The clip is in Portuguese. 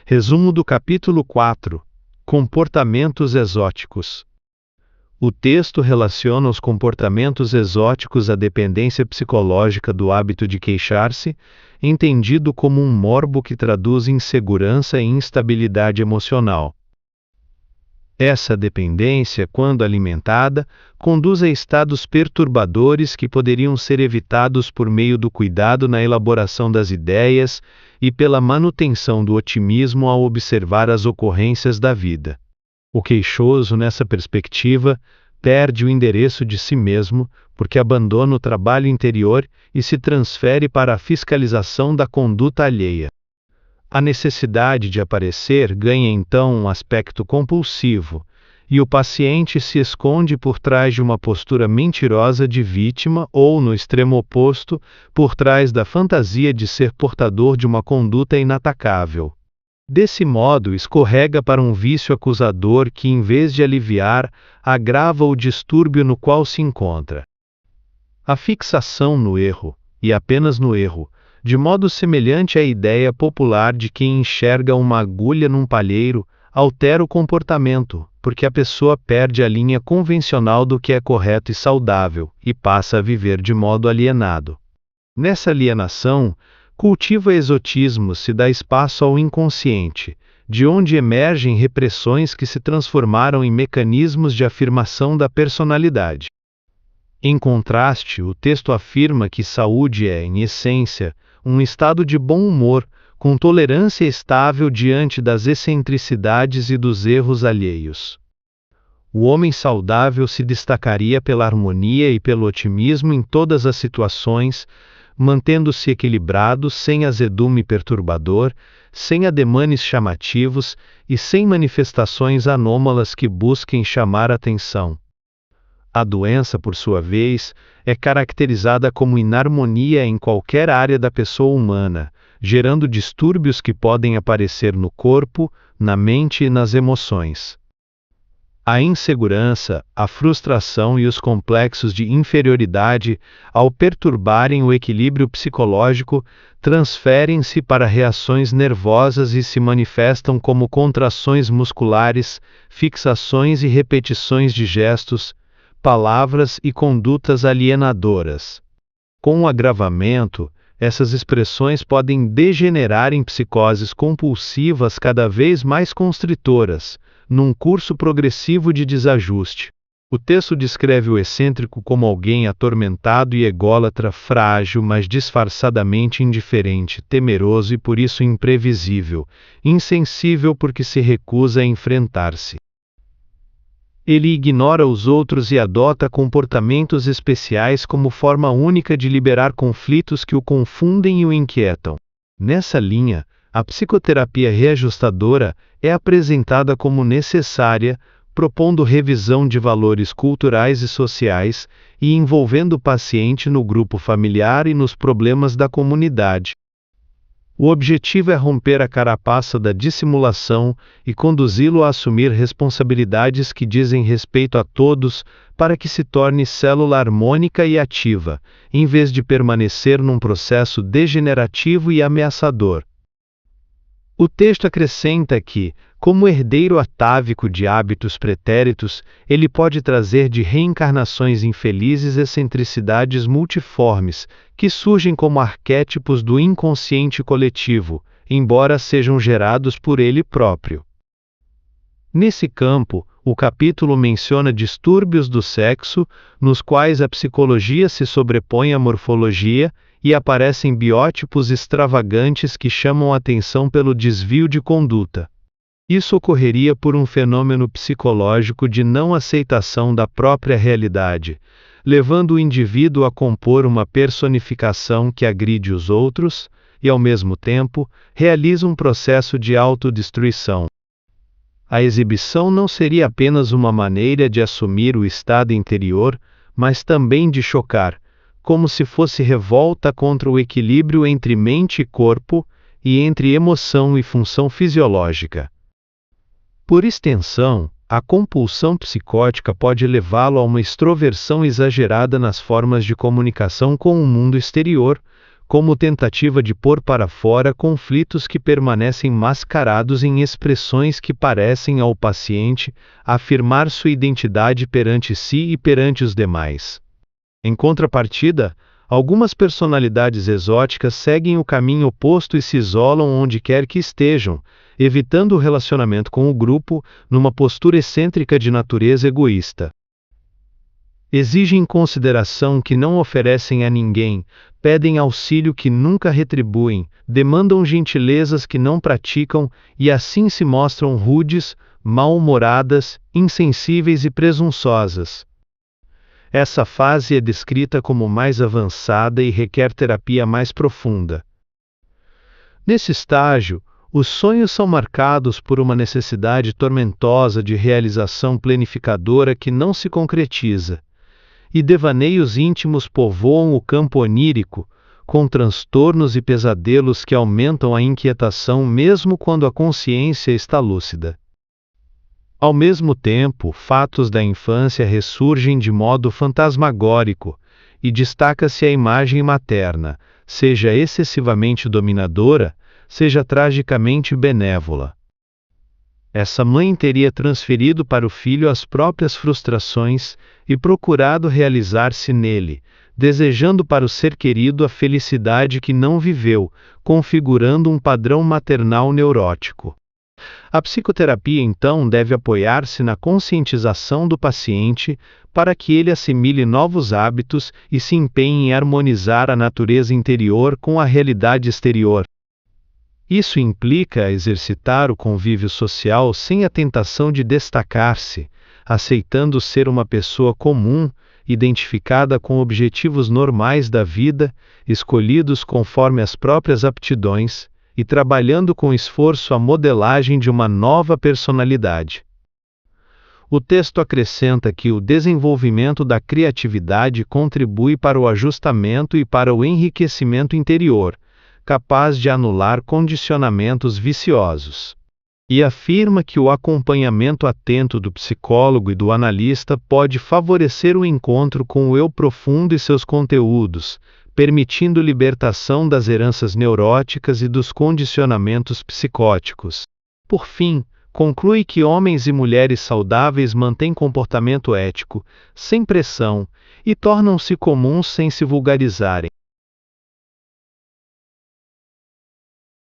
Resumo do capítulo 4. Comportamentos exóticos. O texto relaciona os comportamentos exóticos à dependência psicológica do hábito de queixar-se, entendido como um morbo que traduz insegurança e instabilidade emocional. Essa dependência, quando alimentada, conduz a estados perturbadores que poderiam ser evitados por meio do cuidado na elaboração das ideias e pela manutenção do otimismo ao observar as ocorrências da vida. O queixoso, nessa perspectiva, perde o endereço de si mesmo, porque abandona o trabalho interior e se transfere para a fiscalização da conduta alheia. A necessidade de aparecer ganha então um aspecto compulsivo, e o paciente se esconde por trás de uma postura mentirosa de vítima ou, no extremo oposto, por trás da fantasia de ser portador de uma conduta inatacável. Desse modo, escorrega para um vício acusador que, em vez de aliviar, agrava o distúrbio no qual se encontra. A fixação no erro, e apenas no erro, de modo semelhante à ideia popular de quem enxerga uma agulha num palheiro, altera o comportamento, porque a pessoa perde a linha convencional do que é correto e saudável, e passa a viver de modo alienado. Nessa alienação, cultiva exotismo, se dá espaço ao inconsciente, de onde emergem repressões que se transformaram em mecanismos de afirmação da personalidade. Em contraste, o texto afirma que saúde é, em essência, um estado de bom humor, com tolerância estável diante das excentricidades e dos erros alheios. O homem saudável se destacaria pela harmonia e pelo otimismo em todas as situações, mantendo-se equilibrado, sem azedume perturbador, sem ademanes chamativos e sem manifestações anômalas que busquem chamar atenção. A doença, por sua vez, é caracterizada como inarmonia em qualquer área da pessoa humana, gerando distúrbios que podem aparecer no corpo, na mente e nas emoções. A insegurança, a frustração e os complexos de inferioridade, ao perturbarem o equilíbrio psicológico, transferem-se para reações nervosas e se manifestam como contrações musculares, fixações e repetições de gestos, palavras e condutas alienadoras. Com o agravamento, essas expressões podem degenerar em psicoses compulsivas cada vez mais constritoras, num curso progressivo de desajuste. O texto descreve o excêntrico como alguém atormentado e ególatra, frágil, mas disfarçadamente indiferente, temeroso e por isso imprevisível, insensível porque se recusa a enfrentar-se. Ele ignora os outros e adota comportamentos especiais como forma única de liberar conflitos que o confundem e o inquietam. Nessa linha, a psicoterapia reajustadora é apresentada como necessária, propondo revisão de valores culturais e sociais e envolvendo o paciente no grupo familiar e nos problemas da comunidade. O objetivo é romper a carapaça da dissimulação e conduzi-lo a assumir responsabilidades que dizem respeito a todos, para que se torne célula harmônica e ativa, em vez de permanecer num processo degenerativo e ameaçador. O texto acrescenta que, como herdeiro atávico de hábitos pretéritos, ele pode trazer de reencarnações infelizes excentricidades multiformes, que surgem como arquétipos do inconsciente coletivo, embora sejam gerados por ele próprio. Nesse campo, o capítulo menciona distúrbios do sexo, nos quais a psicologia se sobrepõe à morfologia, e aparecem biótipos extravagantes que chamam a atenção pelo desvio de conduta. Isso ocorreria por um fenômeno psicológico de não aceitação da própria realidade, levando o indivíduo a compor uma personificação que agride os outros e, ao mesmo tempo, realiza um processo de autodestruição. A exibição não seria apenas uma maneira de assumir o estado interior, mas também de chocar, como se fosse revolta contra o equilíbrio entre mente e corpo, e entre emoção e função fisiológica. Por extensão, a compulsão psicótica pode levá-lo a uma extroversão exagerada nas formas de comunicação com o mundo exterior, como tentativa de pôr para fora conflitos que permanecem mascarados em expressões que parecem ao paciente afirmar sua identidade perante si e perante os demais. Em contrapartida, algumas personalidades exóticas seguem o caminho oposto e se isolam onde quer que estejam, evitando o relacionamento com o grupo, numa postura excêntrica de natureza egoísta. Exigem consideração que não oferecem a ninguém, pedem auxílio que nunca retribuem, demandam gentilezas que não praticam e assim se mostram rudes, mal-humoradas, insensíveis e presunçosas. Essa fase é descrita como mais avançada e requer terapia mais profunda. Nesse estágio, os sonhos são marcados por uma necessidade tormentosa de realização planificadora que não se concretiza, e devaneios íntimos povoam o campo onírico, com transtornos e pesadelos que aumentam a inquietação mesmo quando a consciência está lúcida. Ao mesmo tempo, fatos da infância ressurgem de modo fantasmagórico, e destaca-se a imagem materna, seja excessivamente dominadora, seja tragicamente benévola. Essa mãe teria transferido para o filho as próprias frustrações e procurado realizar-se nele, desejando para o ser querido a felicidade que não viveu, configurando um padrão maternal neurótico. A psicoterapia, então, deve apoiar-se na conscientização do paciente para que ele assimile novos hábitos e se empenhe em harmonizar a natureza interior com a realidade exterior. Isso implica exercitar o convívio social sem a tentação de destacar-se, aceitando ser uma pessoa comum, identificada com objetivos normais da vida, escolhidos conforme as próprias aptidões, e trabalhando com esforço a modelagem de uma nova personalidade. O texto acrescenta que o desenvolvimento da criatividade contribui para o ajustamento e para o enriquecimento interior, capaz de anular condicionamentos viciosos. E afirma que o acompanhamento atento do psicólogo e do analista pode favorecer o encontro com o eu profundo e seus conteúdos, permitindo libertação das heranças neuróticas e dos condicionamentos psicóticos. Por fim, conclui que homens e mulheres saudáveis mantêm comportamento ético, sem pressão, e tornam-se comuns sem se vulgarizarem.